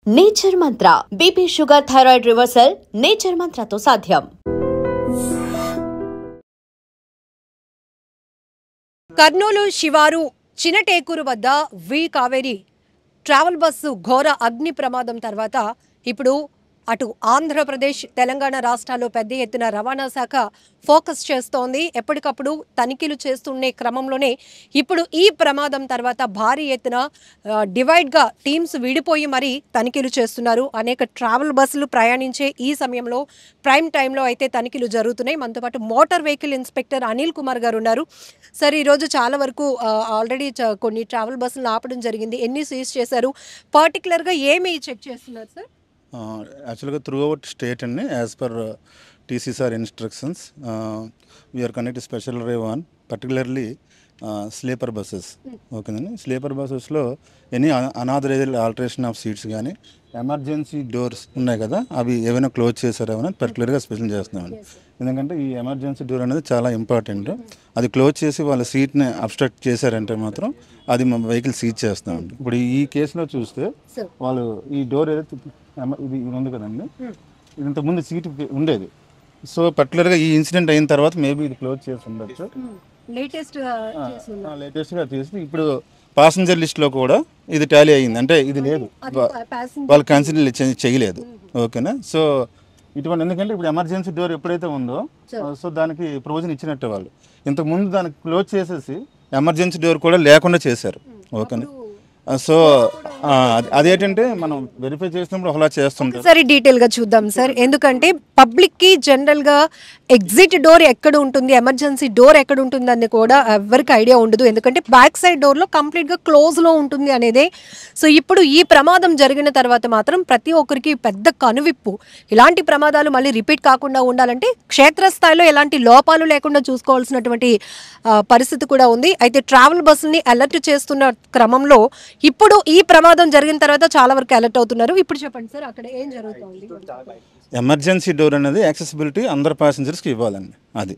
Nature Mantra BP sugar thyroid reversal nature మంత్రతో సాధ్యం. కర్నూలు శివారు చినటేకూరు వద్ద వి కావేరి ట్రావెల్ బస్సు ఘోర అగ్ని ప్రమాదం తర్వాత ఇప్పుడు అటు ఆంధ్రప్రదేశ్ తెలంగాణ రాష్ట్రాల్లో పెద్ద ఎత్తున రవాణా శాఖ ఫోకస్ చేస్తోంది. ఎప్పటికప్పుడు తనిఖీలు చేస్తున్న క్రమంలోనే ఇప్పుడు ఈ ప్రమాదం తర్వాత భారీ ఎత్తున డివైడ్గా టీమ్స్ విడిపోయి మరీ తనిఖీలు చేస్తున్నారు. అనేక ట్రావెల్ బస్సులు ప్రయాణించే ఈ సమయంలో ప్రైమ్ టైంలో అయితే తనిఖీలు జరుగుతున్నాయి. మనతో పాటు motor vehicle inspector Anil Kumar గారు ఉన్నారు. సార్, ఈరోజు చాలా వరకు ఆల్రెడీ కొన్ని ట్రావెల్ బస్సులను ఆపడం జరిగింది. ఎన్ని సీజ్ చేశారు? పర్టికులర్గా ఏమి చెక్ చేస్తున్నారు సార్? యాక్చువల్గా త్రూఅవుట్ స్టేట్ అండి, యాజ్ పర్ టీసీసార్ instructions we are conduct special drive on particularly sleeper buses. ఓకేనండి, స్లీపర్ బస్సెస్లో any unauthorised alteration of seats కానీ ఎమర్జెన్సీ డోర్స్ ఉన్నాయి కదా, అవి ఏమైనా క్లోజ్ చేశారేమో పర్టికులర్గా స్పెషల్ చేస్తున్నామండి. ఎందుకంటే ఈ ఎమర్జెన్సీ డోర్ అనేది చాలా ఇంపార్టెంట్. అది క్లోజ్ చేసి వాళ్ళ సీట్ని అబ్స్ట్రక్ట్ చేశారంటే మాత్రం అది మా వెహికల్ సీజ్ చేస్తామండి. ఇప్పుడు ఈ కేసులో చూస్తే వాళ్ళు ఈ డోర్ ఏదైతే ఇది ఉంది కదండి, ఇది ఇంతకుముందు సీట్ ఉండేది. సో పర్టికులర్గా ఈ ఇన్సిడెంట్ అయిన తర్వాత మేబీ ఇది క్లోజ్ చేసి ఉండొచ్చు. లేటెస్ట్గా చేసి ఇప్పుడు ప్యాసింజర్ లిస్ట్లో కూడా ఇది టాలీ అయ్యింది. అంటే ఇది లేదు, వాళ్ళు కన్సిడర్ చేయలేదు. ఓకేనా? సో ఇటువంటి, ఎందుకంటే ఇప్పుడు ఎమర్జెన్సీ డోర్ ఎప్పుడైతే ఉందో సో దానికి ప్రొవిజన్ ఇచ్చినట్టే వాళ్ళు ఇంతకుముందు దానికి క్లోజ్ చేసేసి ఎమర్జెన్సీ డోర్ కూడా లేకుండా చేశారు. ఓకేనా? సో అదేంటంటే మనం వెరిఫై చేసినప్పుడు ఒకలా చేస్తుంటాం. సరే, డీటెయిల్గా చూద్దాం సార్. ఎందుకంటే పబ్లిక్కి జనరల్గా ఎగ్జిట్ డోర్ ఎక్కడ ఉంటుంది, ఎమర్జెన్సీ డోర్ ఎక్కడ ఉంటుంది అని కూడా ఎవరికి ఐడియా ఉండదు. ఎందుకంటే బ్యాక్ సైడ్ డోర్లో కంప్లీట్గా క్లోజ్లో ఉంటుంది అనేదే. సో ఇప్పుడు ఈ ప్రమాదం జరిగిన తర్వాత మాత్రం ప్రతి ఒక్కరికి పెద్ద కనువిప్పు. ఇలాంటి ప్రమాదాలు మళ్ళీ రిపీట్ కాకుండా ఉండాలంటే క్షేత్రస్థాయిలో ఎలాంటి లోపాలు లేకుండా చూసుకోవాల్సినటువంటి పరిస్థితి కూడా ఉంది. అయితే ట్రావెల్ బస్సుని అలర్ట్ చేస్తున్న క్రమంలో ఇప్పుడు ఈ ప్రమాదం జరిగిన తర్వాత చాలా వరకు అలర్ట్ అవుతున్నారు. ఇప్పుడు చెప్పండి సార్, అక్కడ ఏం జరుగుతుంది? ఎమర్జెన్సీ డోర్ అనేది యాక్సెసిబిలిటీ అందరు ప్యాసింజర్స్కి ఇవ్వాలండి. అది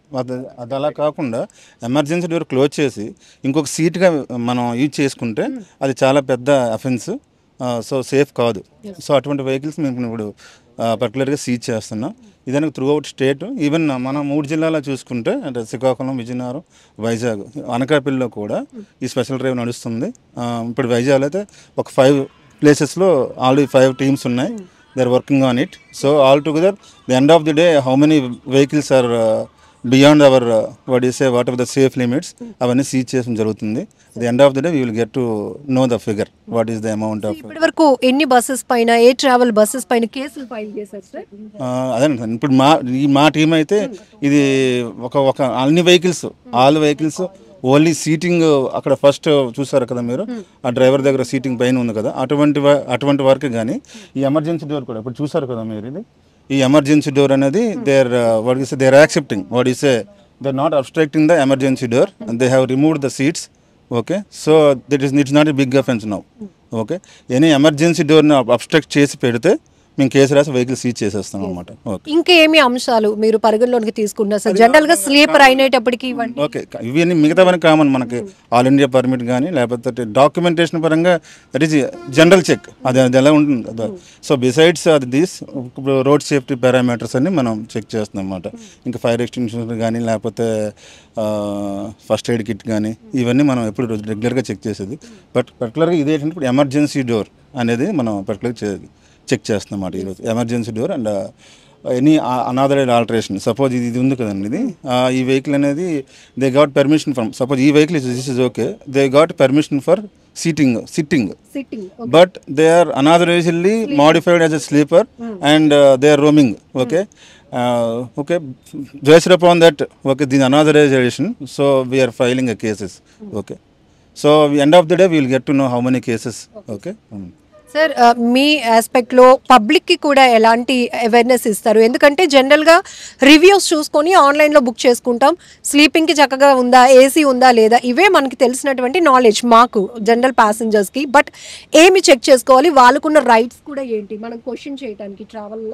అలా కాకుండా ఎమర్జెన్సీ డోర్ క్లోజ్ చేసి ఇంకొక సీట్గా మనం యూజ్ చేసుకుంటే అది చాలా పెద్ద అఫెన్స్. సో సేఫ్ కాదు. సో అటువంటి వెహికల్స్ మేము ఇప్పుడు పర్టికులర్గా సీజ్ చేస్తున్నాం. ఇదానికి త్రూఅవుట్ స్టేట్, ఈవెన్ మన 3 జిల్లాలో చూసుకుంటే అంటే శ్రీకాకుళం, విజయనగరం, వైజాగ్, అనకాపల్లిలో కూడా ఈ స్పెషల్ డ్రైవ్ నడుస్తుంది. ఇప్పుడు వైజాగ్లో అయితే ఒక 5 ప్లేసెస్లో ఆల్రెడీ 5 టీమ్స్ ఉన్నాయి. They are working on it. So all together the end of the day how many vehicles are beyond our what are the safe limits అవన్నీ సీజ్ చేయడం జరుగుతుంది. The end of the day we will get to know the figure what is the amount of. ఇప్పటి వరకు ఎన్ని buses పైన, ఏ travel buses పైన కేసులు file చేశారు సార్? అదే ఇప్పుడు మా టీం అయితే ఇది ఒక అన్ని vehicles, all vehicles only seating అక్కడ ఫస్ట్ చూసారు కదా మీరు, ఆ డ్రైవర్ దగ్గర సీటింగ్ పైన ఉంది కదా, అటువంటి వరకు. కానీ ఈ ఎమర్జెన్సీ డోర్ కూడా ఇప్పుడు చూసారు కదా మీరు, ఇది ఈ ఎమర్జెన్సీ డోర్ అనేది they are accepting they are not obstructing the emergency door and they have removed the seats. Okay, so it's not a big offence now. Okay, any emergency డోర్ని obstruct చేసి పెడితే మేము కేసు రాసి vehicle seize చేసేస్తాం అనమాట. ఇంకా ఏమి అంశాలు మీరు పరిగణలోకి తీసుకున్నారు సార్? జనరల్గా స్లీపర్ అయినప్పటికీ ఓకే, ఇవన్నీ మిగతావన్నీ కామన్. మనకి ఆల్ ఇండియా పర్మిట్ కానీ లేకపోతే డాక్యుమెంటేషన్ పరంగా దట్ ఈస్ జనరల్ చెక్, అది ఎలా ఉంటుంది. సో బిసైడ్స్ దిస్ ఇప్పుడు రోడ్ సేఫ్టీ పారామీటర్స్ అన్ని మనం చెక్ చేస్తున్నాం అనమాట. ఇంకా ఫైర్ ఎక్స్టింగ్విషర్ కానీ లేకపోతే ఫస్ట్ ఎయిడ్ కిట్ కానీ ఇవన్నీ మనం ఎప్పుడు రెగ్యులర్గా చెక్ చేసేది. బట్ పర్టికులర్గా ఇదేంటంటే ఇప్పుడు ఎమర్జెన్సీ డోర్ అనేది మనం పర్టికులర్గా చెక్ చేస్తున్నమాట ఈరోజు. Emergency door and any unauthorised alteration. Suppose ఇది ఉంది కదండి, ఇది ఈ వెహికల్ అనేది they got permission from, suppose ఈ vehicle this is okay, they got permission for sitting but they are unauthorisedly modified as a sleeper and they are roaming. Okay, based upon that, okay, the unauthorization, so we are filing a cases. Okay, so end of the day we will get to know how many cases. Okay. Sir, మీ ఆస్పెక్ట్లో పబ్లిక్కి కూడా ఎలాంటి awareness ఇస్తారు? ఎందుకంటే జనరల్గా reviews చూసుకొని ఆన్లైన్లో బుక్ చేసుకుంటాం. స్లీపింగ్కి చక్కగా ఉందా, ఏసీ ఉందా లేదా, ఇవే మనకి తెలిసినటువంటి నాలెడ్జ్ మాకు జనరల్ ప్యాసింజర్స్కి. బట్ ఏమి చెక్ చేసుకోవాలి, వాళ్ళకున్న రైట్స్ కూడా ఏంటి మనం క్వశ్చన్ చేయడానికి ట్రావెల్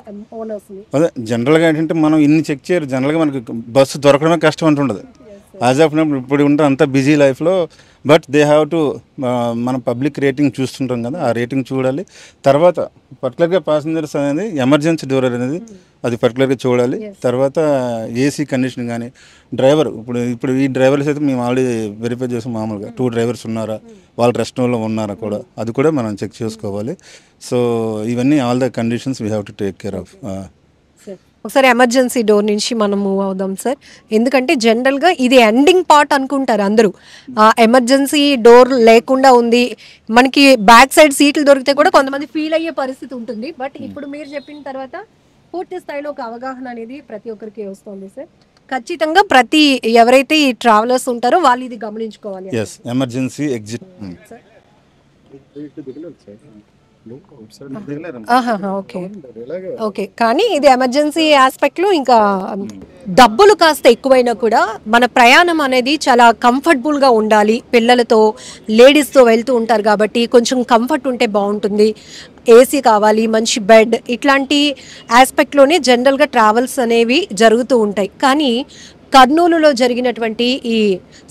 ఓనర్స్ని? అదే జనరల్గా ఏంటంటే మనం ఇన్ని చెక్ చేయరు. జనరల్గా మనకి బస్సు దొరకడమే కష్టం అంటుండదు. యాజ్ ఆఫ్ నౌ ఇప్పుడు ఉంటే అంత బిజీ లైఫ్లో, బట్ దే హ్యావ్ టు మనం పబ్లిక్ రేటింగ్ చూస్తుంటాం కదా, ఆ రేటింగ్ చూడాలి. తర్వాత పర్టికులర్గా ప్యాసింజర్స్ అనేది ఎమర్జెన్సీ డోర్ అనేది అది పర్టికులర్గా చూడాలి. తర్వాత ఏసీ కండిషన్ కానీ డ్రైవర్ ఇప్పుడు ఇప్పుడు ఈ డ్రైవర్స్ అయితే మేము ఆల్రెడీ వెరిఫై చేసాం. మామూలుగా 2 డ్రైవర్స్ ఉన్నారా, వాళ్ళు రెస్ట్ రూమ్లో ఉన్నారా కూడా అది కూడా మనం చెక్ చేసుకోవాలి. సో ఇవన్నీ all the conditions we have to take care of. ఒకసారి ఎమర్జెన్సీ డోర్ నుంచి మనం మూవ్ అవుదాం సార్. ఎందుకంటే జనరల్గా ఇది ఎండింగ్ పార్ట్ అనుకుంటారు అందరూ. ఎమర్జెన్సీ డోర్ లేకుండా ఉంది, మనకి బ్యాక్ సైడ్ సీట్లు దొరికితే కూడా కొంతమంది ఫీల్ అయ్యే పరిస్థితి ఉంటుంది. బట్ ఇప్పుడు మీరు చెప్పిన తర్వాత పూర్తి స్థాయిలో ఒక అవగాహన అనేది ప్రతి ఒక్కరికి వస్తుంది సార్. ఖచ్చితంగా ఎవరైతే ఈ ట్రావెలర్స్ ఉంటారో వాళ్ళు ఇది గమనించుకోవాలి. Emergency exit. ఓకే, కానీ ఇది ఎమర్జెన్సీ ఆస్పెక్ట్లో ఇంకా డబ్బులు కాస్త ఎక్కువైనా కూడా మన ప్రయాణం అనేది చాలా కంఫర్టబుల్గా ఉండాలి. పిల్లలతో లేడీస్తో వెళ్తూ ఉంటారు కాబట్టి కొంచెం కంఫర్ట్ ఉంటే బాగుంటుంది. ఏసీ కావాలి, మంచి బెడ్, ఇట్లాంటి ఆస్పెక్ట్లోనే జనరల్గా ట్రావెల్స్ అనేవి జరుగుతూ ఉంటాయి. కానీ కర్నూలులో జరిగినటువంటి ఈ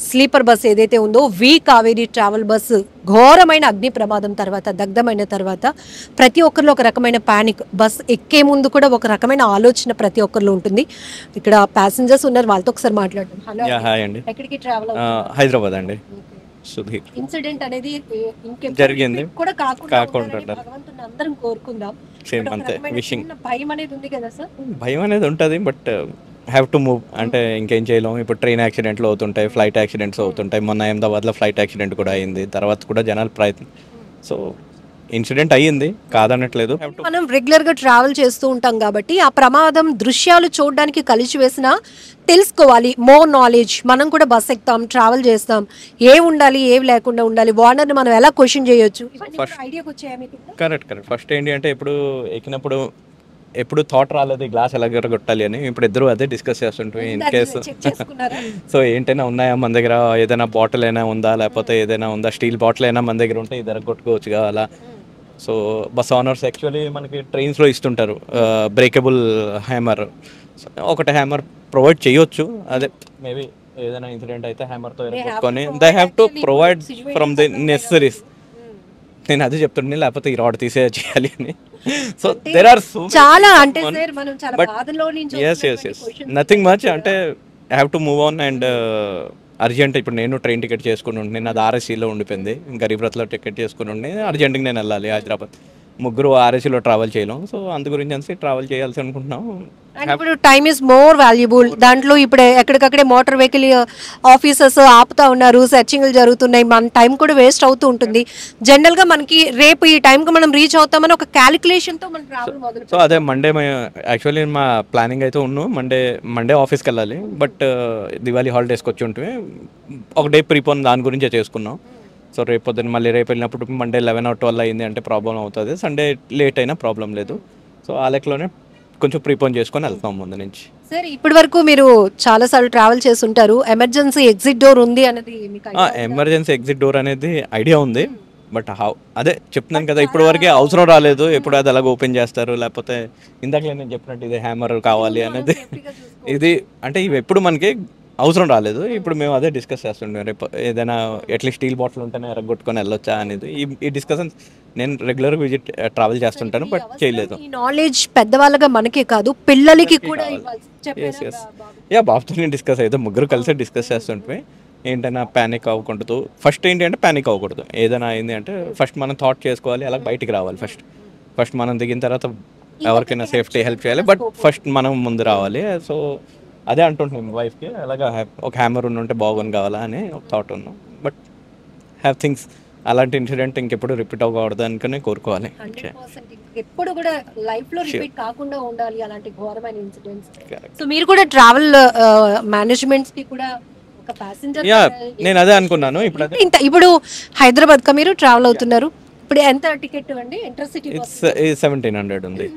స్లీపర్ బస్ ఏదైతే ఉందో వి కావేరీ ట్రావెల్ బస్సు ఘోరమైన అగ్ని ప్రమాదం తర్వాత, దగ్ధమైన తర్వాత ప్రతి ఒక్కరిలో ఒక రకమైన ప్యానిక్. బస్ ఎక్కే ముందు కూడా ఒక రకమైన ఆలోచన ప్రతి ఒక్కరిలో ఉంటుంది. ఇక్కడ ప్యాసింజర్స్ ఉన్నారు, వాళ్ళతో ఒకసారి మాట్లాడతాం. హలో, ఎక్కడికి ట్రావెల్? హైదరాబాద్ అండి. సుధీర్. ఇన్సిడెంట్ అనేది జరిగింది కూడా కాకుండా భగవంతుని అందరం కోరుకుందాం. సేమ్ అంతే. విషింగ్. భయం అనేది ఉంది కదా సార్? భయం అనేది ఉంటుంది, బట్ హ్యావ్ టు మూవ్. అంటే ఇంకేం చేయలేము. ఇప్పుడు ట్రైన్ యాక్సిడెంట్లు అవుతుంటాయి, ఫ్లైట్ యాక్సిడెంట్స్ అవుతుంటాయి. మొన్న అహ్మదాబాద్లో ఫ్లైట్ యాక్సిడెంట్ కూడా అయింది. తర్వాత కూడా జనాలు ప్రయత్నం. సో ఇన్సిడెంట్ అయ్యింది, కాదనట్లేదు. మనం రెగ్యులర్గా ట్రావెల్ చేస్తూ ఉంటాం కాబట్టి ఆ ప్రమాదం దృశ్యాలు చూడడానికి కలిసి వేసినా తెలుసుకోవాలి. More knowledge. మనం కూడా బస్ ఎక్కుతాం, ట్రావెల్ చేస్తాం, ఏం ఉండాలి ఏం లేకుండా ఉండాలి, ఓనర్ని మనం ఎలా క్వశ్చన్ చేయొచ్చు, ఐడియాకి వచ్చాయా మీకు? కరెక్ట్. ఫస్ట్ ఏంటి అంటే ఇప్పుడు ఎక్కినప్పుడు ఎప్పుడు థాట్ రాలేదు గ్లాస్ ఎలా కొట్టాలి అని. ఇప్పుడు ఇద్దరు అదే డిస్కస్ చేస్తుంటాం ఇన్ కేసు. సో ఏంటైనా ఉన్నాయా మన దగ్గర, ఏదైనా బాటిల్ అయినా ఉందా, లేకపోతే ఏదైనా ఉందా, స్టీల్ బాటిల్ అయినా మన దగ్గర ఉంటే ఇద్దరు కొట్టుకోవచ్చు అలా. సో బస్ ఓనర్స్ యాక్చువల్లీ మనకి ట్రైన్స్లో ఇస్తుంటారు బ్రేకబుల్ హ్యామర్. ఒకటి హ్యామర్ ప్రొవైడ్ చేయొచ్చు. అదే మేబీ ఏదైనా ఇన్సిడెంట్ అయితే హ్యామర్తో కొట్టుకొని they have to provide from the necessaries. నేను అదే చెప్తుండే, లేకపోతే ఈ రాడ్ తీసే చేయాలి అని. సో దేర్ ఆర్ సో చాలా అంటే సార్ మనం చాలా బాధలో నుంచి నథింగ్ మచ్. అంటే have to move on and urgent. ఇప్పుడు నేను ట్రైన్ టికెట్ చేసుకుని ఉండి, నేను అది ఆర్ఎస్సీలో ఉండిపోయింది, గరీబ్ రథ్లో టికెట్ చేసుకుని ఉండి అర్జెంట్గా నేను వెళ్ళాలి హైదరాబాద్. ముగ్గురు ఆర్ఎస్సీలో ట్రావెల్ చేయలేం. సో అందు గురించి అని ట్రావెల్ చేయాల్సి అనుకుంటున్నాం. ఇప్పుడు టైమ్ ఈజ్ మోర్ వాల్యుబుల్. దాంట్లో ఇప్పుడు ఎక్కడికక్కడే మోటార్ వెహికల్ ఆఫీసర్స్ ఆపుతా ఉన్నారు, సెర్చింగ్లు జరుగుతున్నాయి, మన టైం కూడా వేస్ట్ అవుతూ ఉంటుంది. జనరల్గా మనకి రేపు ఈ టైంకి మనం రీచ్ అవుతామని ఒక క్యాలిక్యులేషన్తో మనం ట్రావెల్ మొదలు. సో అదే మండే యాక్చువల్లీ మా ప్లానింగ్ అయితే ఉన్నాం. మండే ఆఫీస్కి వెళ్ళాలి, బట్ దివాళీ హాలిడేస్కి వచ్చి ఉంటే ఒక డే ప్రీపోన్ దాని గురించే చేసుకున్నాం. సో రేపు పొద్దున్న మళ్ళీ రేపు వెళ్ళినప్పుడు మండే 11 or 12 అయింది అంటే ప్రాబ్లం అవుతుంది. సండే లేట్ అయినా ప్రాబ్లం లేదు. సో ఆ లెక్కలోనే కొంచెం ప్రీపోన్ చేసుకొని వెళ్తాం ముందు నుంచి. సార్ ఇప్పటి వరకు మీరు చాలాసార్లు ట్రావెల్ చేసి ఉంటారు. ఎమర్జెన్సీ ఎగ్జిట్ డోర్ ఉంది అనేది ఎమర్జెన్సీ ఎగ్జిట్ డోర్ అనేది ఐడియా ఉంది, బట్ అదే చెప్తున్నాను కదా, ఇప్పటి వరకే అవసరం రాలేదు. ఎప్పుడు అది అలాగ ఓపెన్ చేస్తారు, లేకపోతే ఇందాక నేను చెప్పినట్టు ఇది హ్యామర్ కావాలి అనేది, ఇది అంటే ఇవి ఎప్పుడు మనకి అవసరం రాలేదు. ఇప్పుడు మేము అదే డిస్కస్ చేస్తుంటాం. రేపు ఏదైనా అట్లీస్ట్ స్టీల్ బాటిల్ ఉంటేనే ఎరగొట్టుకొని వెళ్ళొచ్చా అనేది ఈ డిస్కషన్స్ నేను రెగ్యులర్గా ట్రావెల్ చేస్తుంటాను, బట్ చేయలేదు. నాలెడ్జ్ పెద్దవాళ్ళగా మనకే కాదు పిల్లలకి కూడా. బాబుతో నేను డిస్కస్ అయితే ముగ్గురు కలిసి డిస్కస్ చేస్తుంటే ఏంటైనా ప్యానిక్ అవ్వకూడదు. ఫస్ట్ ఏంటి అంటే ప్యానిక్ అవ్వకూడదు. ఏదైనా అయింది అంటే ఫస్ట్ మనం థాట్ చేసుకోవాలి, అలా బయటికి రావాలి. ఫస్ట్ మనం దిగిన తర్వాత ఎవరికైనా సేఫ్టీ హెల్ప్ చేయాలి, బట్ ఫస్ట్ మనం ముందు రావాలి. సో అదే అంటుంటున్నాం వైఫ్కి, అలాగా ఒక హ్యామర్ ఉంటే బాగుని కావాలా అని ఒక థాట్ ఉన్నాం. బట్ హ్యావ్ థింగ్స్ అలాంటి ఇన్సిడెంట్ ఇంకెప్పుడు రిపీట్ అవ్వకూడదు అనుకుని కోరుకోవాలి. ఎప్పుడు కూడా లైఫ్ లో రిపీట్ కాకుండా ఉండాలి అలాంటి ఘోరమైన ఇన్సిడెంట్స్. సో మీరు కూడా ట్రావెల్ మేనేజ్మెంట్స్ కి కూడా ఒక ప్యాసింజర్, నేను అదే అనుకున్నాను. ఇప్పుడు హైదరాబాద్ కా మీరు ట్రావెల్ అవుతున్నారు, ఇప్పుడు ఎంత టికెట్ అండి? ఇంటర్సిటీ 1700 ఉంది,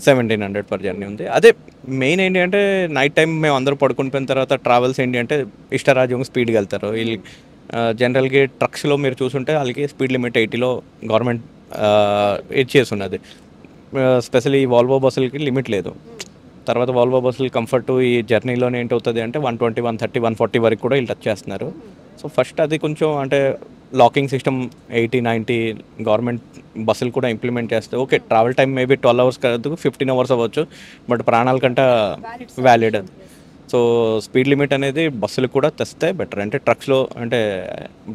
1700 పర్ జర్నీ ఉంది. అదే మెయిన్ ఏంటి అంటే నైట్ టైం మేము అందరూ పడుకుని పోయిన తర్వాత ట్రావెల్స్ ఏంటి అంటే ఇష్టరాజ్యంగా స్పీడ్గా వెళ్తారు. వీళ్ళు జనరల్గా ట్రక్స్లో మీరు చూసుంటే వాళ్ళకి స్పీడ్ లిమిట్ 80లో గవర్నమెంట్ ఇచ్చేస్తున్నది. స్పెషల్లీ వాల్వో బస్సులకి లిమిట్ లేదు. తర్వాత వాల్వో బస్సులు కంఫర్ట్ ఈ జర్నీలోనే ఏంటవుతుంది అంటే 120, 130, 140 వరకు కూడా వీళ్ళు టచ్ చేస్తున్నారు. సో ఫస్ట్ అది కొంచెం అంటే లాకింగ్ సిస్టమ్ 80, 90 గవర్నమెంట్ బస్సులు కూడా ఇంప్లిమెంట్ చేస్తే okay, travel time maybe 12 hours కాదు, 15 అవర్స్ అవ్వచ్చు, బట్ ప్రాణాల కంటే వ్యాలిడ్ అది. సో స్పీడ్ లిమిట్ అనేది బస్సులకు కూడా తెస్తే బెటర్. అంటే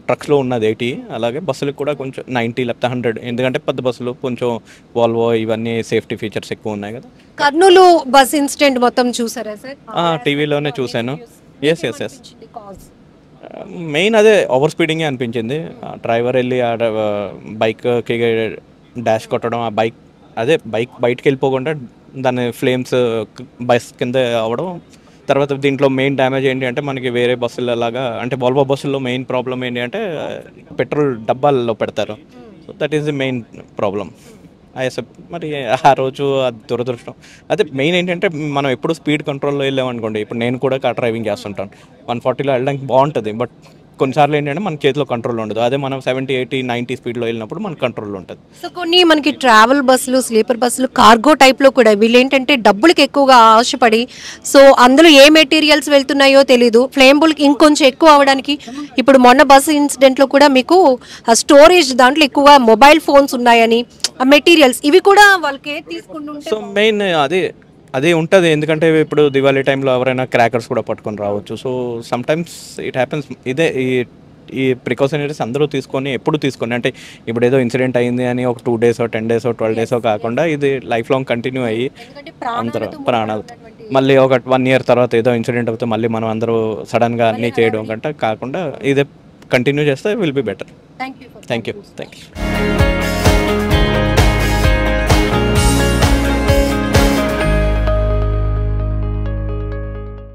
ట్రక్స్లో ఉన్నది 80, అలాగే బస్సులకు కూడా కొంచెం 90 లేకపోతే 100, ఎందుకంటే పెద్ద బస్సులు కొంచెం వాల్వో ఇవన్నీ సేఫ్టీ ఫీచర్స్ ఎక్కువ ఉన్నాయి కదా. కర్నూలు బస్ ఇన్సిడెంట్ మొత్తం చూసారా సార్? టీవీలోనే చూశాను. ఎస్ మెయిన్ అదే ఓవర్ స్పీడింగే అనిపించింది. డ్రైవర్ వెళ్ళి ఆ బైక్కి డాష్ కొట్టడం, ఆ బైక్ బయటకు వెళ్ళిపోకుండా దాని ఫ్లేమ్స్ బస్ కింద అవ్వడం. తర్వాత దీంట్లో మెయిన్ డ్యామేజ్ ఏంటి అంటే మనకి వేరే బస్సులు అలాగా అంటే వాల్వో బస్సుల్లో మెయిన్ ప్రాబ్లం ఏంటి అంటే పెట్రోల్ డబ్బాల్లో పెడతారు. So that is the main problem. మరి ఆ రోజు అది దురదృష్టం. అదే మెయిన్ ఏంటంటే మనం ఎప్పుడు స్పీడ్ కంట్రోల్లో వెళ్ళామనుకోండి, ఇప్పుడు నేను కూడా కార్ డ్రైవింగ్ చేస్తుంటాను, 140లో వెళ్ళడానికి బాగుంటుంది, బట్ కొన్నిసార్లు ఏంటంటే మన చేతిలో కంట్రోల్ ఉండదు. అదే మనం 70, 80, 90 స్పీడ్లో వెళ్ళినప్పుడు మన కంట్రోల్ ఉంటుంది. సో కొన్ని మనకి ట్రావెల్ బస్సులు, స్లీపర్ బస్సులు, కార్గో టైప్లో కూడా వీళ్ళు ఏంటంటే డబ్బులకి ఎక్కువగా ఆశపడి, సో అందులో ఏ మెటీరియల్స్ వెళ్తున్నాయో తెలీదు, ఫ్లేమబుల్కి ఇంకొంచెం ఎక్కువ అవడానికి. ఇప్పుడు మొన్న బస్సు ఇన్సిడెంట్లో కూడా మీకు స్టోరేజ్ దాంట్లో ఎక్కువగా మొబైల్ ఫోన్స్ ఉన్నాయని, ఆ మెటీరియల్స్ ఇవి కూడా వాళ్ళకి తీసుకుంటుంటే. సో మెయిన్ అదే ఉంటుంది, ఎందుకంటే ఇప్పుడు దివాళీ టైంలో ఎవరైనా క్రాకర్స్ కూడా పట్టుకొని రావచ్చు. So some times it happens. ఇదే ఈ ప్రికాషనరీస్ అందరూ ఎప్పుడు తీసుకొని అంటే ఇప్పుడు ఏదో ఇన్సిడెంట్ అయింది అని ఒక 2 days, 10 days, 12 days కాకుండా ఇది లైఫ్ లాంగ్ కంటిన్యూ అయ్యి అందరూ ప్రాణాలు మళ్ళీ ఒక 1 year తర్వాత ఏదో ఇన్సిడెంట్ అవుతే మళ్ళీ మనం అందరూ సడన్గా అన్నీ చేయడం కంటే కాకుండా ఇదే కంటిన్యూ చేస్తే will be better. Thank you.